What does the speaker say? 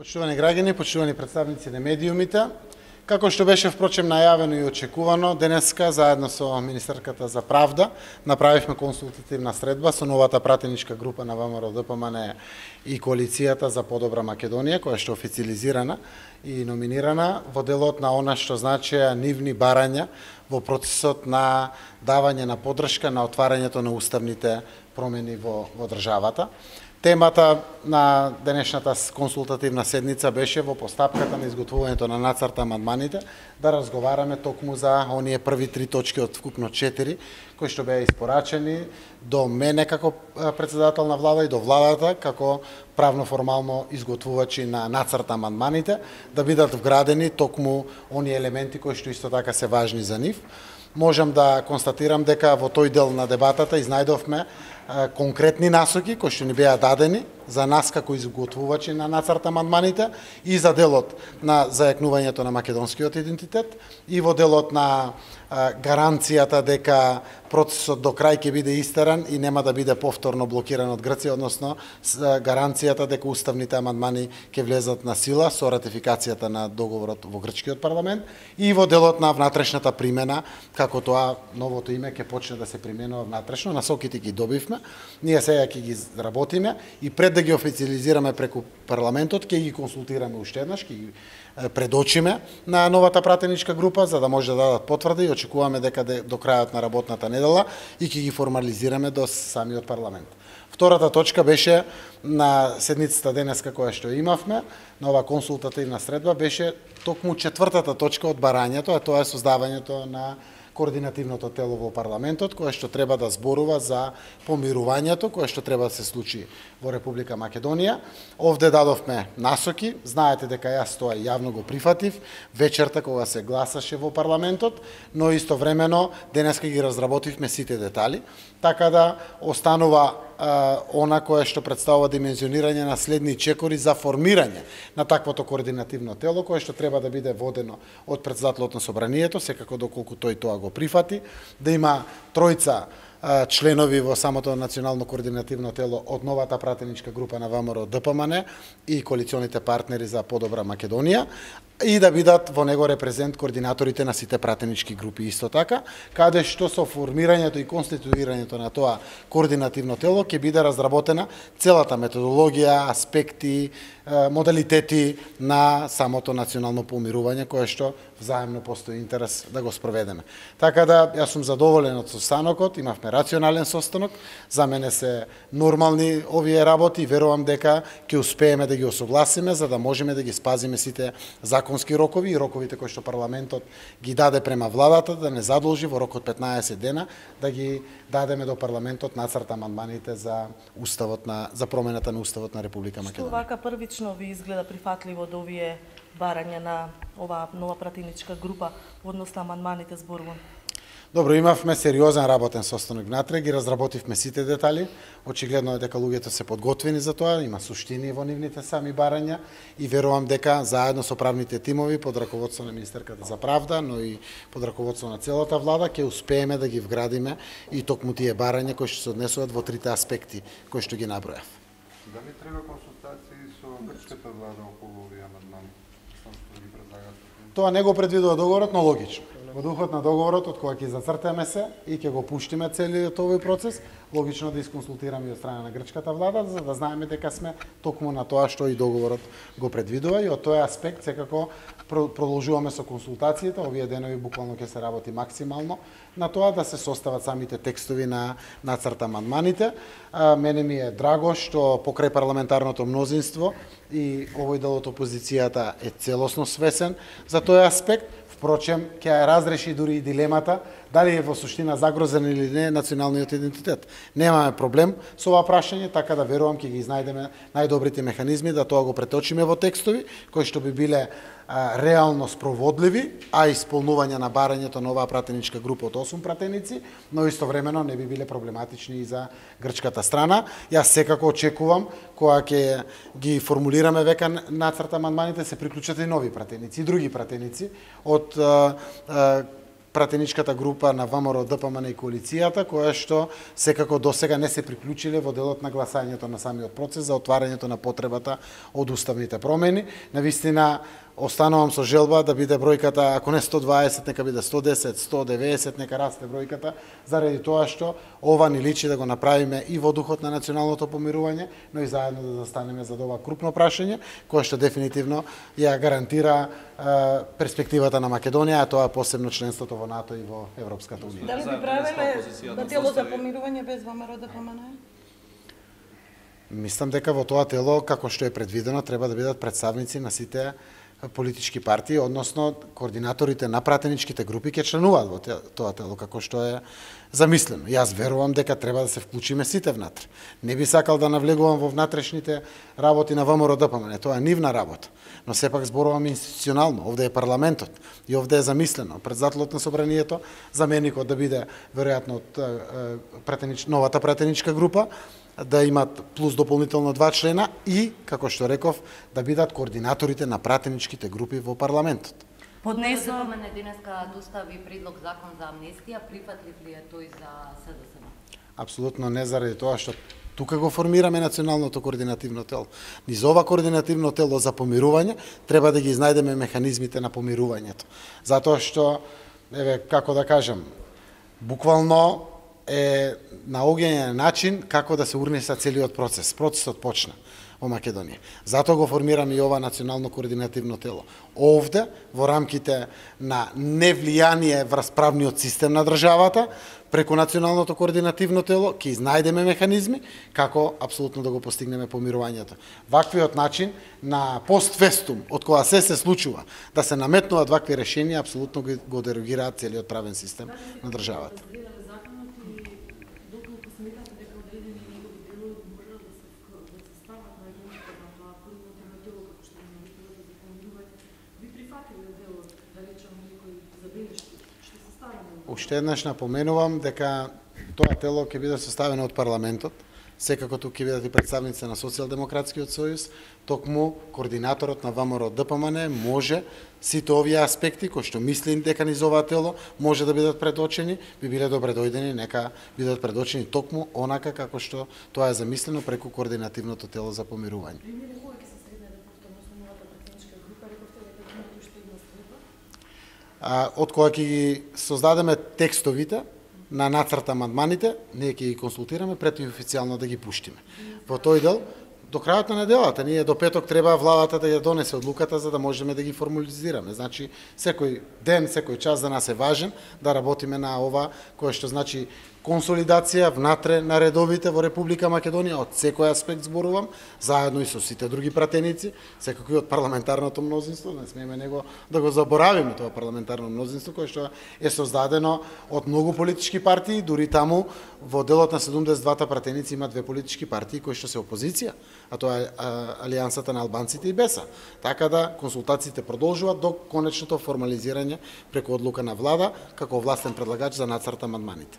Почитувани граѓани, почитувани представници на медиумите, како што беше впрочем најавено и очекувано, денеска заедно со Министерката за правда направивме консултативна средба со новата пратеничка група на ВМРО ДПМН и коалицијата за подобра Македонија, која што официализирана и номинирана во делот на она што значеа нивни барања во процесот на давање на поддршка на отварањето на уставните промени во државата. Темата на денешната консултативна седница беше во постапката на изготвувањето на нацрта амандманите да разговараме токму за оние први 3 точки од вкупно 4 кои што беа испорачени до мене како председател на влада и до владата како правно формално изготвувачи на нацрта амандманите да бидат вградени токму оние елементи кои што исто така се важни за нив. Можам да констатирам дека во тој дел на дебатата изнајдовме конкретни насоки кои што ни беа дадени за нас како изготвувачи на нацрт амандманите и за делот на зајакнувањето на македонскиот идентитет и во делот на гаранцијата дека процесот до крај ќе биде истеран и нема да биде повторно блокиран од Грција, односно гаранцијата дека уставните амандмани ќе влезат на сила со ратификацијата на договорот во грчкиот парламент и во делот на внатрешната примена, како тоа новото име ќе почне да се применува внатрешно, насоките ги добивме, ние сега ќе ги работиме и пред да ги официализираме преку парламентот, ќе ги консултираме уште еднаш, ќе ги предочиме на новата пратеничка група за да може да дадат потврда и очекуваме дека до крајот на работната недела и ќе ги формализираме до самиот парламент. Втората точка беше на седницата денеска која што имавме, на ова консултативна средба беше токму четвртата точка од барањето, а тоа е создавањето на координативното тело во парламентот, кое што треба да зборува за помирувањето, кое што треба да се случи во Република Македонија. Овде дадовме насоки, знаете дека јас тоа јавно го прифатив, вечерта кога се гласаше во парламентот, но истовремено денеска ги разработивме сите детали, така да останува она кое што представува димензионирање на следни чекори за формирање на таквото координативно тело, кое што треба да биде водено од председателот на собранието, секако доколку тој тоа го прифати, да има тројца членови во самото национално координативно тело од новата пратеничка група на ВМРО ДПМН и коалиционите партнери за подобра Македонија и да бидат во него репрезент координаторите на сите пратенички групи исто така, каде што со формирањето и конституирањето на тоа координативно тело ќе биде разработена целата методологија, аспекти, модалитети на самото национално помирување кое што взаемно постои интерес да го спроведеме. Така да јас сум задоволен од состанокот, имавме рационален состанок, за мене се нормални овие работи и верувам дека ќе успееме да ги осогласиме за да можеме да ги спазиме сите законски рокови и роковите кои што парламентот ги даде према владата да не задолжи во рок од 15 дена да ги дадеме до парламентот нацрт амандманите за за промената на уставот на Република Македонија. Што вака првично ви изгледа прифатливо до овие барања на оваа нова пратеничка група во однос на амандманите зборувам? Добро, имавме сериозен работен состанок внатре, ги разработивме сите детали. Очигледно е дека луѓето се подготвени за тоа, има суштини во нивните сами барања и верувам дека заедно со правните тимови под раководство на Министерката за правда, но и под раководство на целата влада ќе успееме да ги вградиме и токму тие барања кои што се однесуваат во трите аспекти кои што ги набројав. Дали треба консултации со грчката влада околу овие амандмани? Тоа не го предвидува договорот, но логично. Во духот на договорот, од кога ќе зацртаме се и ќе го пуштиме целиот овој процес, логично да исконсултираме и од страна на грчката влада, за да знаеме дека сме токму на тоа што и договорот го предвидува и од тој аспект секако продолжуваме со консултациите. Овие денови буквално ќе се работи максимално на тоа да се состават самите текстови на нацрт амандманите. Мене ми е драго што покрај парламентарното мнозинство и овој дел од опозицијата е целосно свесен за тој аспект. Впрочем, ќе ја разреши дури и дилемата дали е во суштина загрозен или не националниот идентитет. Немаме проблем со ова прашање, така да верувам ќе ги изнајдеме најдобрите механизми да тоа го преточиме во текстови кои што би биле реално спроводливи, а исполнување на барањето на оваа пратеничка група од 8 пратеници, но истовремено не би биле проблематични и за грчката страна. Јас секако очекувам кога ќе ги формулираме века нацрт амандманите се приклучат и нови пратеници и други пратеници од пратеничката група на ВМРО, ДПМН и коалицијата, која што секако досега не се приклучиле во делот на гласањето на самиот процес за отварањето на потребата од уставните промени. Навистина, останувам со желба да биде бројката, ако не 120, нека биде 110, 190, нека расте бројката, заради тоа што ова ни личи да го направиме и во духот на националното помирување, но и заедно да застанеме за ова крупно прашање, кое што дефинитивно ја гарантира перспективата на Македонија, а тоа е посебно членството во НАТО и во Европската унија. Дали би правеле тело за помирување без ВМРО да помане? Мислам дека во тоа тело, како што е предвидено, треба да бидат представници на сите политички партии, односно координаторите на пратеничките групи ќе членуваат во тоа тело, како што е замислено. Јас верувам дека треба да се вклучиме сите внатре. Не би сакал да навлегувам во внатрешните работи на ВМРО ДПМН, тоа е нивна работа, но сепак зборувам институционално. Овде е парламентот и овде е замислено председателот на собранието, заменикот да биде веројатно од новата пратеничка група, да имат плюс дополнително 2 члена и, како што реков, да бидат координаторите на пратеничките групи во парламентот. Поднесува мене денеска достави предлог закон за амнестија, прифатлив ли е тој за СДСМ? Апсолутно не, заради тоа што тука го формираме националното координативно тело. Низ ова координативно тело за помирување треба да ги изнајдеме механизмите на помирувањето. Затоа што, еве, како да кажам, буквално е на огнен начин како да се урнеса целиот процес. Процесот почна во Македонија. Затоа го формираме и ова национално координативно тело. Овде, во рамките на невлијание врз правниот систем на државата, преку националното координативно тело, ќе изнајдеме механизми како апсолутно да го постигнеме помирувањето. Ваквиот начин на постфестум, од која се случува, да се наметнуваат вакви решенија, апсолутно го дерогираат целиот правен систем на државата. Уште еднаш напоменувам дека тоа тело ќе биде составено од парламентот, секако тук ќе бидат и представници на Социјалдемократскиот сојуз, токму координаторот на ВМРО ДПМН може сите овие аспекти кои што мислим дека низ ова тело може да бидат предочени, би биле добре дојдени, нека бидат предочени токму онака како што тоа е замислено преку координативното тело за помирување. Од кога ќе ги создадеме текстовите на нацрт амандманите, ние ќе ги консултираме пред и официјално да ги пуштиме. Во тој дел, до крајот на неделата, ние до петок треба владата да ја донесе одлуката за да можеме да ги формализираме. Значи, секој ден, секој час за нас е важен да работиме на ова, кое што значи консолидација внатре на редовите во Република Македонија, од секој аспект зборувам, заедно и со сите други пратеници, секако и од парламентарното мнозинство, не смееме него да го заборавиме тоа парламентарно мнозинство, кое што е создадено од многу политички партии, дури таму во делот на 72-та пратеници има 2 политички партии кои што се опозиција, а тоа е Алијансата на албанците и БЕСА. Така да консултациите продолжуваат до конечното формализирање преку одлука на влада како властен предлагач за нацрт амандманите.